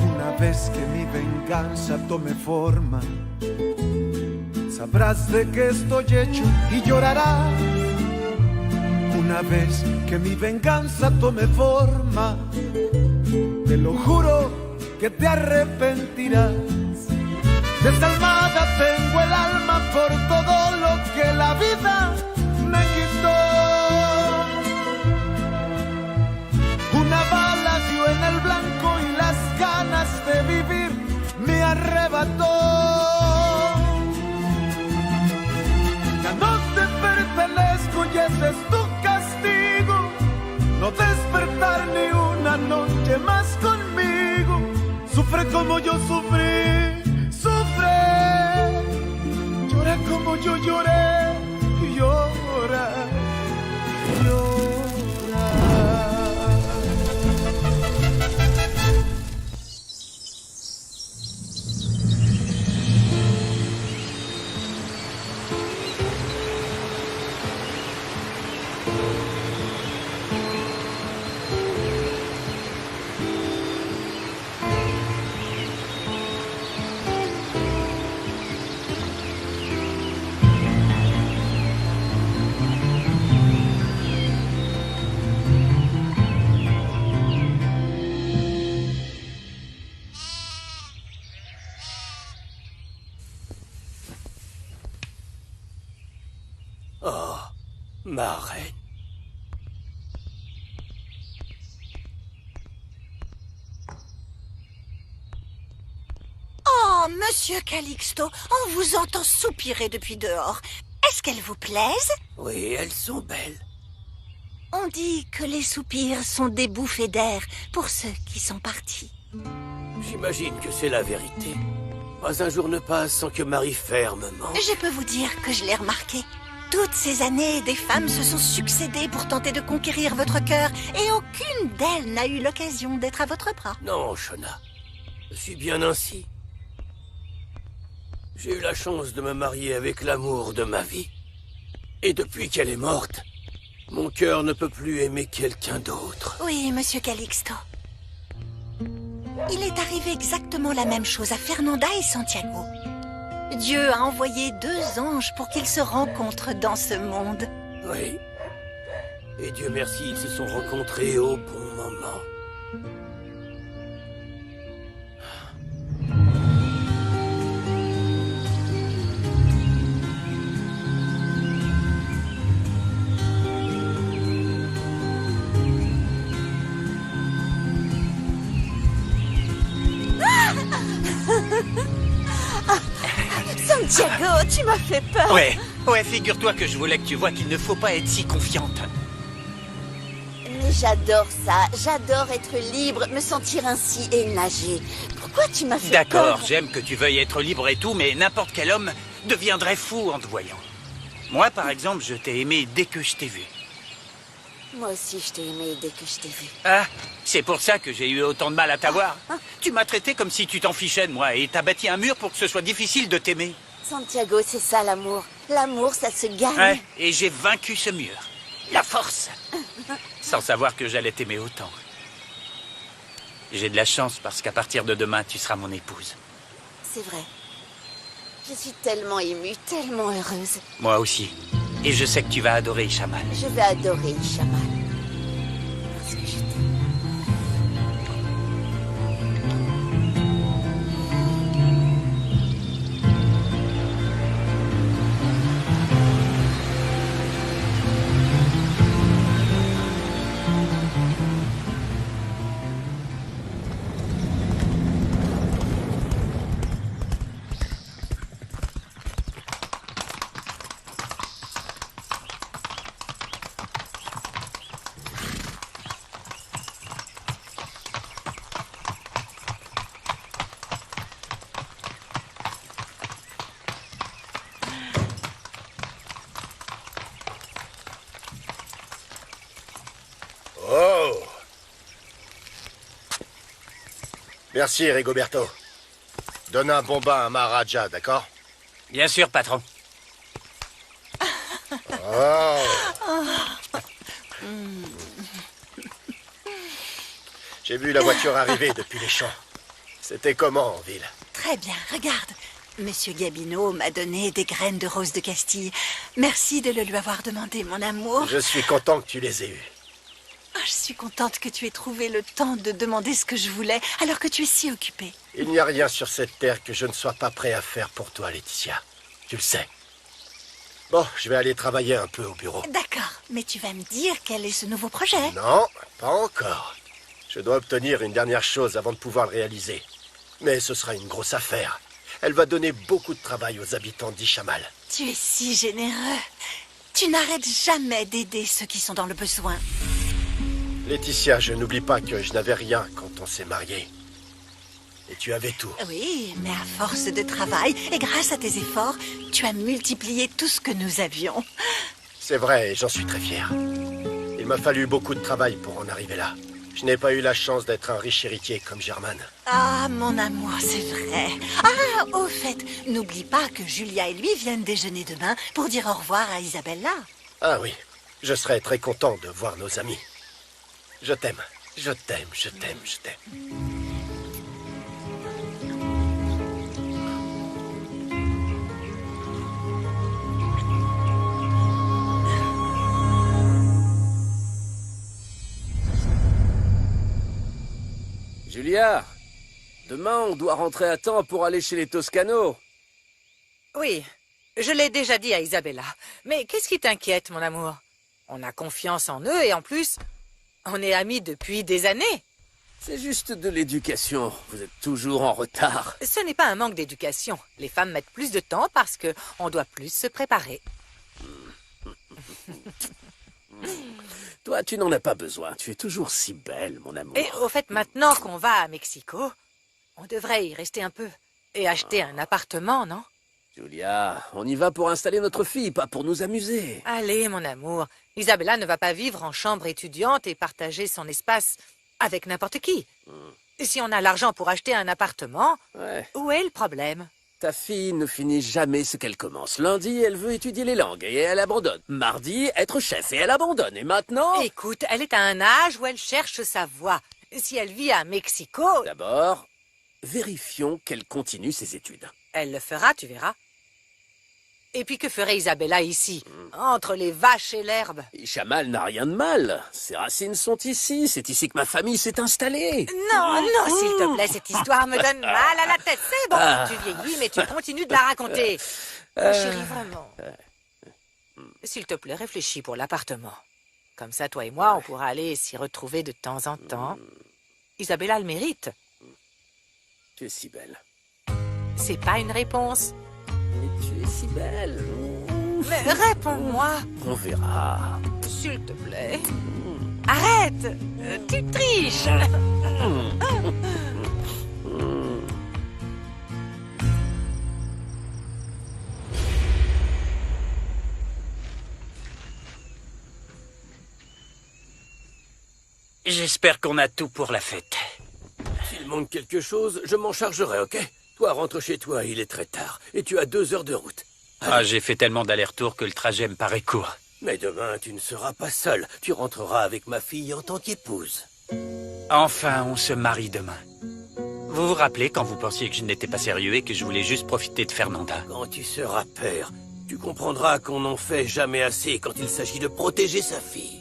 Una vez que mi venganza tome forma, sabrás de qué estoy hecho y llorarás. Una vez que mi venganza tome forma, te lo juro que te arrepentirás. Desalmada tengo el alma por todo lo que la vida me quitó. Una bala dio en el blanco y las ganas de vivir me arrebató. Ya no te pertenezco y ese es tu castigo, no despertar ni una noche más conmigo. Sufre como yo sufrí, sufre, llora como yo lloré, llora, llora. Oh, ma reine. Oh, Monsieur Calixto, on vous entend soupirer depuis dehors. Est-ce qu'elles vous plaisent? Oui, elles sont belles. On dit que les soupirs sont des bouffées d'air pour ceux qui sont partis. J'imagine que c'est la vérité. Pas un jour ne passe sans que Marie Fer me manque. Je peux vous dire que je l'ai remarqué. Toutes ces années, des femmes se sont succédé pour tenter de conquérir votre cœur et aucune d'elles n'a eu l'occasion d'être à votre bras. Non, Shona. Je suis bien ainsi. J'ai eu la chance de me marier avec l'amour de ma vie. Et depuis qu'elle est morte, mon cœur ne peut plus aimer quelqu'un d'autre. Oui, Monsieur Calixto. Il est arrivé exactement la même chose à Fernanda et Santiago. Dieu a envoyé 2 anges pour qu'ils se rencontrent dans ce monde. Oui. Et Dieu merci, ils se sont rencontrés au bon moment. Santiago, tu m'as fait peur. Ouais, figure-toi que je voulais que tu vois qu'il ne faut pas être si confiante. Mais j'adore ça, j'adore être libre, me sentir ainsi et nager. Pourquoi tu m'as fait peur? D'accord, j'aime que tu veuilles être libre et tout, mais n'importe quel homme deviendrait fou en te voyant. Moi, par exemple, je t'ai aimé dès que je t'ai vu. Moi aussi, je t'ai aimé dès que je t'ai vu. Ah, c'est pour ça que j'ai eu autant de mal à t'avoir. Tu m'as traité comme si tu t'en fichais de moi et t'as bâti un mur pour que ce soit difficile de t'aimer. Santiago, c'est ça l'amour. L'amour, ça se gagne. Ouais, et j'ai vaincu ce mur. La force. Sans savoir que j'allais t'aimer autant. J'ai de la chance parce qu'à partir de demain, tu seras mon épouse. C'est vrai. Je suis tellement émue, tellement heureuse. Moi aussi. Et je sais que tu vas adorer Ishamal. Je vais adorer Ishamal. Parce que je t'aime. Oh! Merci, Rigoberto. Donne un bon bain à Maharaja, d'accord? Bien sûr, patron. Oh! J'ai vu la voiture arriver depuis les champs. C'était comment en ville? Très bien, regarde. Monsieur Gabineau m'a donné des graines de rose de Castille. Merci de le lui avoir demandé, mon amour. Je suis content que tu les aies eues. Oh, je suis contente que tu aies trouvé le temps de demander ce que je voulais, alors que tu es si occupée. Il n'y a rien sur cette terre que je ne sois pas prêt à faire pour toi, Laetitia. Tu le sais. Bon, je vais aller travailler un peu au bureau. D'accord, mais tu vas me dire quel est ce nouveau projet? Non, pas encore. Je dois obtenir une dernière chose avant de pouvoir le réaliser. Mais ce sera une grosse affaire. Elle va donner beaucoup de travail aux habitants d'Ishamal. Tu es si généreux. Tu n'arrêtes jamais d'aider ceux qui sont dans le besoin. Laetitia, je n'oublie pas que je n'avais rien quand on s'est mariés. Et tu avais tout. Oui, mais à force de travail et grâce à tes efforts, tu as multiplié tout ce que nous avions. C'est vrai, et j'en suis très fier. Il m'a fallu beaucoup de travail pour en arriver là. Je n'ai pas eu la chance d'être un riche héritier comme Germaine. Ah, mon amour, c'est vrai. Ah, au fait, n'oublie pas que Julia et lui viennent déjeuner demain pour dire au revoir à Isabella. Ah oui, je serais très content de voir nos amis. Je t'aime, je t'aime, je t'aime, je t'aime. Julia, demain on doit rentrer à temps pour aller chez les Toscano. Oui, je l'ai déjà dit à Isabella. Mais qu'est-ce qui t'inquiète, mon amour? On a confiance en eux et en plus, on est amis depuis des années. C'est juste de l'éducation, vous êtes toujours en retard. Ce n'est pas un manque d'éducation. Les femmes mettent plus de temps parce que on doit plus se préparer. Toi, tu n'en as pas besoin, tu es toujours si belle, mon amour. Et au fait, maintenant qu'on va à Mexico, on devrait y rester un peu et acheter un appartement, non? Julia, on y va pour installer notre fille, pas pour nous amuser. Allez, mon amour, Isabella ne va pas vivre en chambre étudiante et partager son espace avec n'importe qui. Si on a l'argent pour acheter un appartement, Ouais. où est le problème? Ta fille ne finit jamais ce qu'elle commence. Lundi, elle veut étudier les langues et elle abandonne. Mardi, être chef et elle abandonne. Et maintenant... Écoute, elle est à un âge où elle cherche sa voie. Si elle vit à Mexico, D'abord, vérifions qu'elle continue ses études. elle le fera, tu verras. Et puis que ferait Isabella ici, entre les vaches et l'herbe? Ishamal n'a rien de mal. Ses racines sont ici. C'est ici que ma famille s'est installée. Non, non, s'il te plaît, cette histoire me donne mal à la tête. C'est bon, tu vieillis, mais tu continues de la raconter. Chérie, vraiment. S'il te plaît, réfléchis pour l'appartement. Comme ça, toi et moi, on pourra aller s'y retrouver de temps en temps. Isabella le mérite. Tu es si belle. C'est pas une réponse. Mais tu es si belle. Mais réponds-moi, On verra. s'il te plaît. Arrête, tu triches. J'espère qu'on a tout pour la fête. S'il manque quelque chose, je m'en chargerai, ok? Toi, rentre chez toi, il est très tard. Et tu as 2 heures de route. Ah, j'ai fait tellement d'allers-retours que le trajet me paraît court. Mais demain, tu ne seras pas seul. Tu rentreras avec ma fille en tant qu'épouse. Enfin, on se marie demain. Vous vous rappelez quand vous pensiez que je n'étais pas sérieux et que je voulais juste profiter de Fernanda? Quand tu seras père, tu comprendras qu'on n'en fait jamais assez quand il s'agit de protéger sa fille.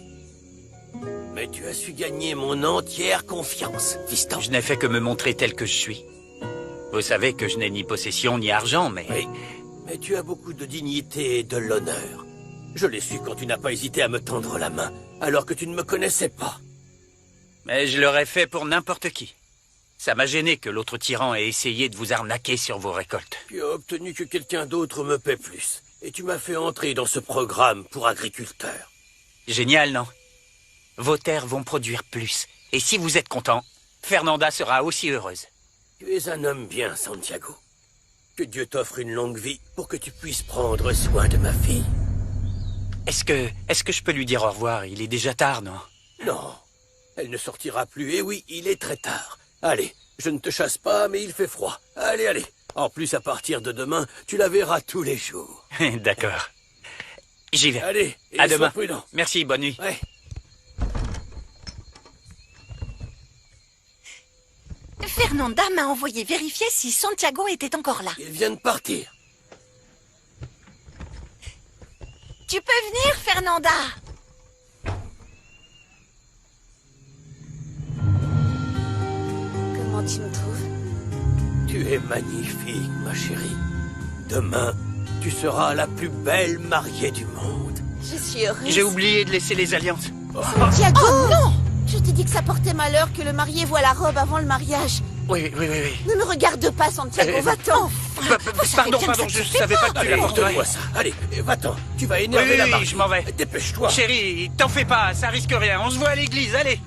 Mais tu as su gagner mon entière confiance, fiston. Je n'ai fait que me montrer tel que je suis. Vous savez que je n'ai ni possession ni argent, mais... Oui, mais tu as beaucoup de dignité et de l'honneur. Je l'ai su quand tu n'as pas hésité à me tendre la main, alors que tu ne me connaissais pas. Mais je l'aurais fait pour n'importe qui. Ça m'a gêné que l'autre tyran ait essayé de vous arnaquer sur vos récoltes. Tu as obtenu que quelqu'un d'autre me paie plus. Et tu m'as fait entrer dans ce programme pour agriculteurs. Génial, non? Vos terres vont produire plus. Et si vous êtes content, Fernanda sera aussi heureuse. Tu es un homme bien, Santiago. Que Dieu t'offre une longue vie pour que tu puisses prendre soin de ma fille. Est-ce que je peux lui dire au revoir? Il est déjà tard, non? Non, elle ne sortira plus. Et oui, il est très tard. Allez, je ne te chasse pas, mais il fait froid. Allez, allez. En plus, à partir de demain, tu la verras tous les jours. D'accord. J'y vais. Allez, et À sois demain. prudent. Merci, bonne nuit. Ouais. Fernanda m'a envoyé vérifier si Santiago était encore là. Il vient de partir. Tu peux venir, Fernanda? Comment tu me trouves? Tu es magnifique, ma chérie. Demain, tu seras la plus belle mariée du monde. Je suis heureuse. J'ai oublié de laisser les alliances. Santiago! Oh non! Je t'ai dit que ça portait malheur que le marié voie la robe avant le mariage. Oui. Ne me regarde pas, Santiago, va-t'en. Pardon, je savais pas que tu Allez, l'apporterais. apporte-moi ça. Allez, va-t'en. Tu vas énerver la mariée. je m'en vais. Dépêche-toi. Chérie, t'en fais pas, ça risque rien. On se voit à l'église, allez.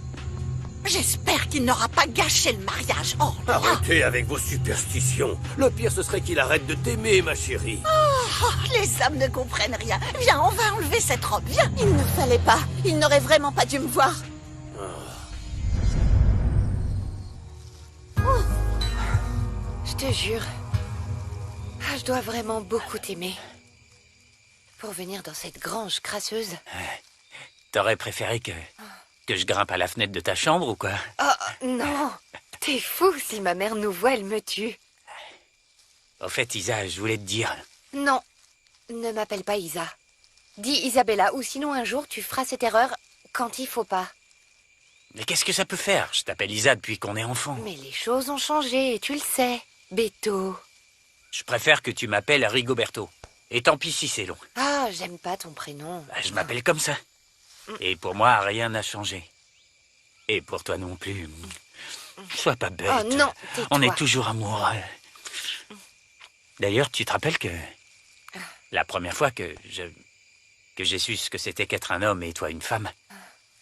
J'espère qu'il n'aura pas gâché le mariage. Oh là là. Arrêtez avec vos superstitions. Le pire, ce serait qu'il arrête de t'aimer, ma chérie. Oh, les hommes ne comprennent rien. Viens, on va enlever cette robe, viens. Il ne fallait pas. Il n'aurait vraiment pas dû me voir. Je te jure, je dois vraiment beaucoup t'aimer. Pour venir dans cette grange crasseuse. T'aurais préféré que je grimpe à la fenêtre de ta chambre ou quoi? Oh, non. T'es fou, si ma mère nous voit, elle me tue. Au fait, Isa, je voulais te dire... Non, ne m'appelle pas Isa. Dis Isabella, ou sinon un jour tu feras cette erreur quand il faut pas. Mais qu'est-ce que ça peut faire? Je t'appelle Isa depuis qu'on est enfant. Mais les choses ont changé, tu le sais, Beto. Je préfère que tu m'appelles Rigoberto. Et tant pis si c'est long. Ah, j'aime pas ton prénom. Bah, je m'appelle comme ça. Et pour moi, rien n'a changé. Et pour toi non plus. Sois pas bête. Oh non, tais-toi. On est toujours amoureux. D'ailleurs, tu te rappelles que... La première fois que j'ai su ce que c'était qu'être un homme et toi une femme,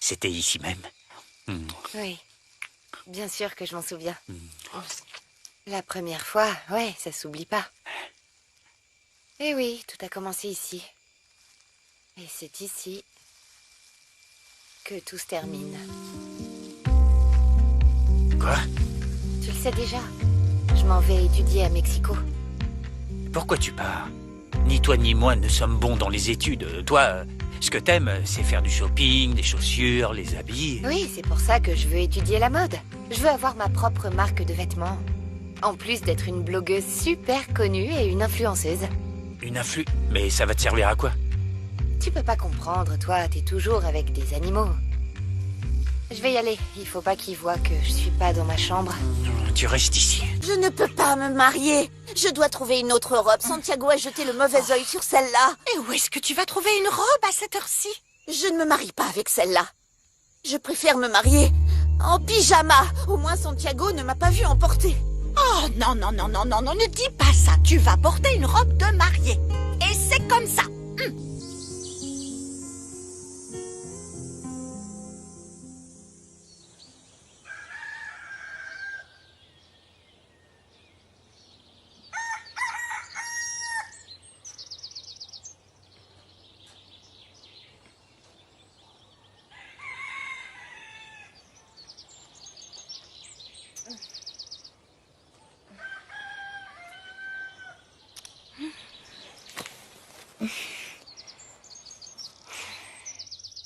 c'était ici même. Oui, bien sûr que je m'en souviens. La première fois, ouais, ça s'oublie pas. Et oui, tout a commencé ici. Et c'est ici que tout se termine. Quoi? Tu le sais déjà. Je m'en vais étudier à Mexico. Pourquoi tu pars? Ni toi ni moi ne sommes bons dans les études. Toi, ce que t'aimes, c'est faire du shopping, des chaussures, les habits. Oui, c'est pour ça que je veux étudier la mode. Je veux avoir ma propre marque de vêtements. En plus d'être une blogueuse super connue et une influenceuse. Mais ça va te servir à quoi? Tu peux pas comprendre, toi, t'es toujours avec des animaux. Je vais y aller. Il faut pas qu'ils voient que je suis pas dans ma chambre. Tu restes ici. Je ne peux pas me marier. Je dois trouver une autre robe. Santiago a jeté le mauvais œil sur celle-là. Et où est-ce que tu vas trouver une robe à cette heure-ci? Je ne me marie pas avec celle-là. Je préfère me marier en pyjama. Au moins Santiago ne m'a pas vu en porter. Oh non, ne dis pas ça. Tu vas porter une robe de mariée. Et c'est comme ça.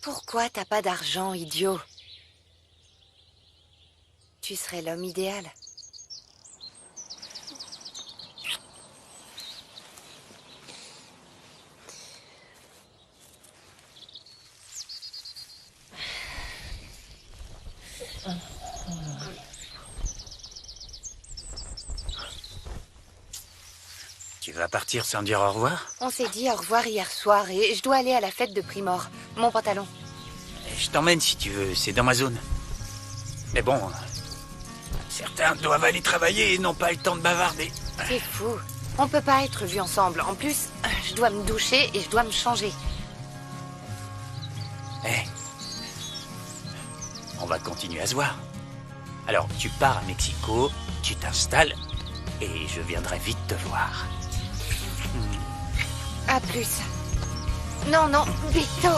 Pourquoi t'as pas d'argent, idiot? Tu serais l'homme idéal. Tu vas partir sans dire au revoir? On s'est dit au revoir hier soir et je dois aller à la fête de Primor. Mon pantalon. Je t'emmène si tu veux, c'est dans ma zone. Mais bon, certains doivent aller travailler et n'ont pas le temps de bavarder. C'est fou. On peut pas être vus ensemble. En plus, je dois me doucher et je dois me changer. On va continuer à se voir. Alors, tu pars à Mexico, tu t'installes, et je viendrai vite te voir. À plus. Non, Beto.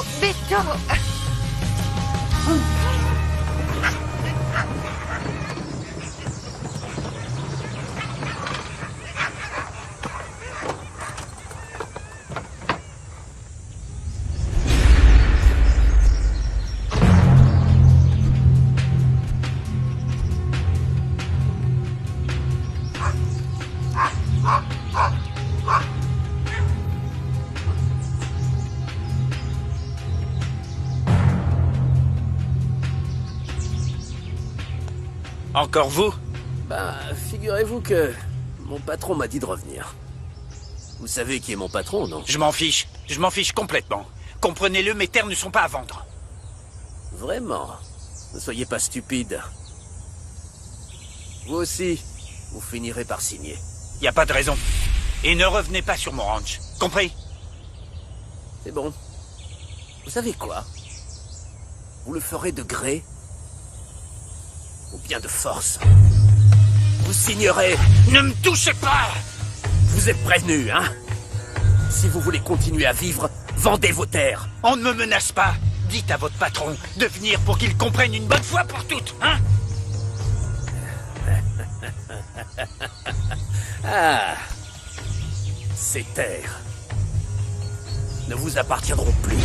Encore vous? Bah, figurez-vous que mon patron m'a dit de revenir. Vous savez qui est mon patron, non? Je m'en fiche complètement. Comprenez-le, mes terres ne sont pas à vendre. Vraiment? Ne soyez pas stupide. Vous aussi, vous finirez par signer. Y a pas de raison. Et ne revenez pas sur mon ranch. Compris? C'est bon. Vous savez quoi? Vous le ferez de gré ou bien de force. Vous signerez. Ne me touchez pas! Vous êtes prévenus, hein? Si vous voulez continuer à vivre, vendez vos terres. On ne me menace pas. Dites à votre patron de venir pour qu'il comprenne une bonne fois pour toutes, hein? Ah. Ces terres ne vous appartiendront plus.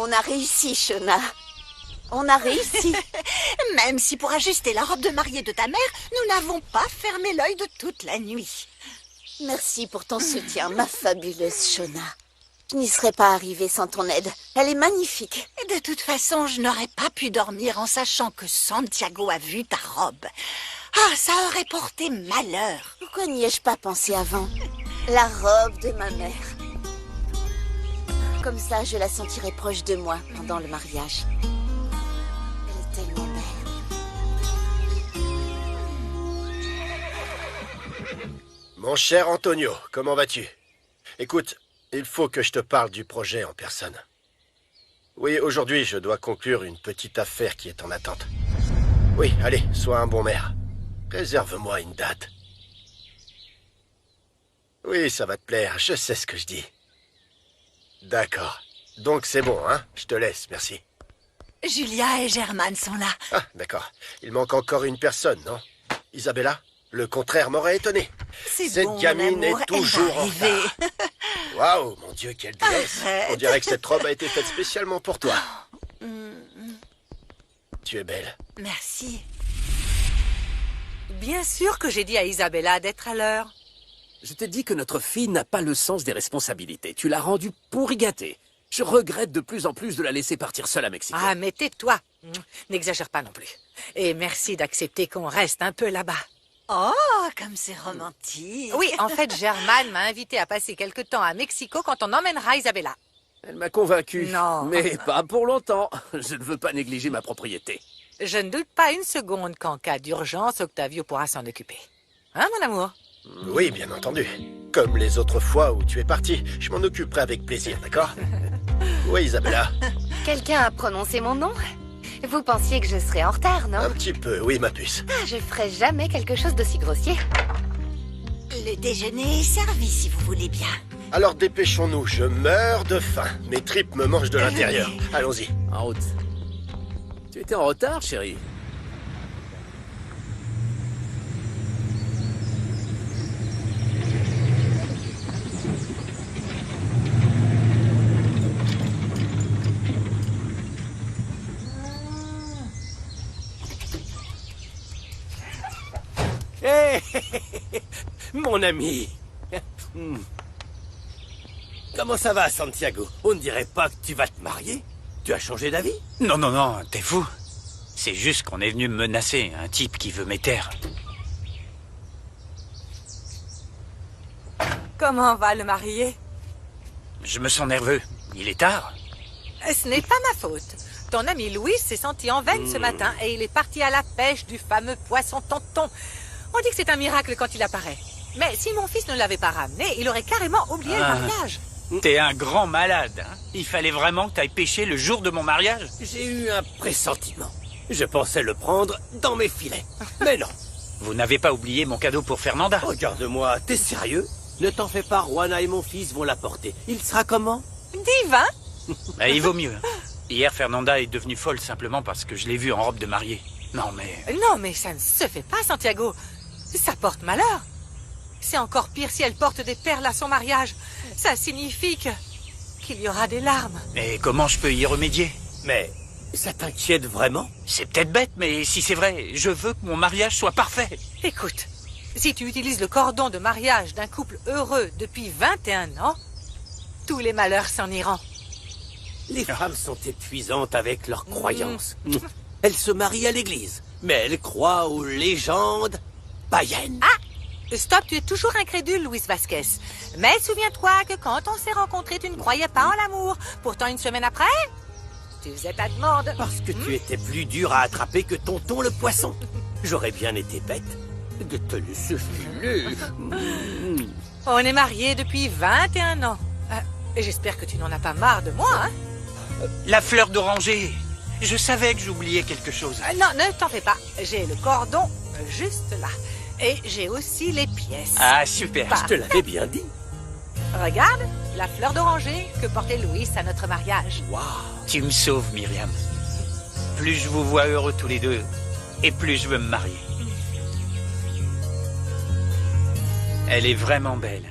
On a réussi, Shona. On a réussi. Même si pour ajuster la robe de mariée de ta mère, nous n'avons pas fermé l'œil de toute la nuit. Merci pour ton soutien, ma fabuleuse Shona. Je n'y serais pas arrivée sans ton aide. Elle est magnifique. De toute façon, je n'aurais pas pu dormir en sachant que Santiago a vu ta robe. Ah, ça aurait porté malheur. Pourquoi n'y ai-je pas pensé avant? La robe de ma mère. Comme ça, je la sentirai proche de moi pendant le mariage. Elle est tellement belle. Mon cher Antonio, comment vas-tu? Écoute, il faut que je te parle du projet en personne. Oui, aujourd'hui, je dois conclure une petite affaire qui est en attente. Oui, allez, sois un bon maire. Réserve-moi une date. Oui, ça va te plaire, je sais ce que je dis. D'accord. Donc c'est bon, hein? Je te laisse, merci. Julia et Germaine sont là. Ah, d'accord. Il manque encore une personne, non? Isabella? Le contraire m'aurait étonné. C'est Cette bon, mon gamine amour, est toujours en elle va arriver. retard. Waouh, mon Dieu, quelle déesse. Arrête. On dirait que cette robe a été faite spécialement pour toi. Tu es belle. Merci. Bien sûr que j'ai dit à Isabella d'être à l'heure. Je t'ai dit que notre fille n'a pas le sens des responsabilités. Tu l'as rendue pourri gâtée. Je regrette de plus en plus de la laisser partir seule à Mexico. Ah, mais tais-toi. N'exagère pas non plus. Et merci d'accepter qu'on reste un peu là-bas. Oh, comme c'est romantique. Oui, en fait, Germaine m'a invité à passer quelque temps à Mexico quand on emmènera Isabella. Elle m'a convaincu. Non. Mais pas pour longtemps. Je ne veux pas négliger ma propriété. Je ne doute pas une seconde qu'en cas d'urgence, Octavio pourra s'en occuper. Hein, mon amour? Oui, bien entendu. Comme les autres fois où tu es parti, je m'en occuperai avec plaisir, d'accord? Oui, Isabella. Quelqu'un a prononcé mon nom? Vous pensiez que je serais en retard, non? Un petit peu, oui, ma puce. Ah, je ferai jamais quelque chose d'aussi grossier. Le déjeuner est servi, si vous voulez bien. Alors dépêchons-nous, je meurs de faim. Mes tripes me mangent de l'intérieur. Allons-y. En route. Tu étais en retard, chérie. Hé, mon ami. Comment ça va, Santiago? On ne dirait pas que tu vas te marier? Tu as changé d'avis? Non, non, non, t'es fou. C'est juste qu'on est venu me menacer, un type qui veut mes terres. Comment va le marié? Je me sens nerveux. Il est tard. Ce n'est pas ma faute. Ton ami Louis s'est senti en veine ce matin et il est parti à la pêche du fameux poisson tonton. On dit que c'est un miracle quand il apparaît. Mais si mon fils ne l'avait pas ramené, il aurait carrément oublié le mariage. T'es un grand malade, hein? Il fallait vraiment que t'ailles pêcher le jour de mon mariage? J'ai eu un pressentiment. Je pensais le prendre dans mes filets. Mais non. Vous n'avez pas oublié mon cadeau pour Fernanda? Regarde-moi, t'es sérieux? Ne t'en fais pas, Juana et mon fils vont l'apporter. Il sera comment? Divin. Bah, il vaut mieux. Hier, Fernanda est devenue folle simplement parce que je l'ai vue en robe de mariée. Non, mais Ça ne se fait pas, Santiago. Ça porte malheur. C'est encore pire si elle porte des perles à son mariage. Ça signifie qu'il y aura des larmes. Et comment je peux y remédier? Mais ça t'inquiète vraiment? C'est peut-être bête, mais si c'est vrai, je veux que mon mariage soit parfait. Écoute, Si tu utilises le cordon de mariage d'un couple heureux depuis 21 ans, tous les malheurs s'en iront. Les femmes sont épuisantes avec leurs croyances. Elles se marient à l'église, mais elles croient aux légendes païennes. Ah! Stop, tu es toujours incrédule, Luis Vasquez. Mais souviens-toi que quand on s'est rencontrés, tu ne croyais pas en l'amour. Pourtant, une semaine après, tu faisais ta demande. Parce que tu étais plus dur à attraper que Tonton le poisson. J'aurais bien été bête de te laisser filer. On est mariés depuis 21 ans. Et j'espère que tu n'en as pas marre de moi, hein? La fleur d'oranger. Je savais que j'oubliais quelque chose. Non, ne t'en fais pas. J'ai le cordon juste là. Et j'ai aussi les pièces. Ah, super. Je te l'avais bien dit. Regarde, la fleur d'oranger que portait Louis à notre mariage. Waouh. Tu me sauves, Myriam. Plus je vous vois heureux tous les deux, et plus je veux me marier. Elle est vraiment belle.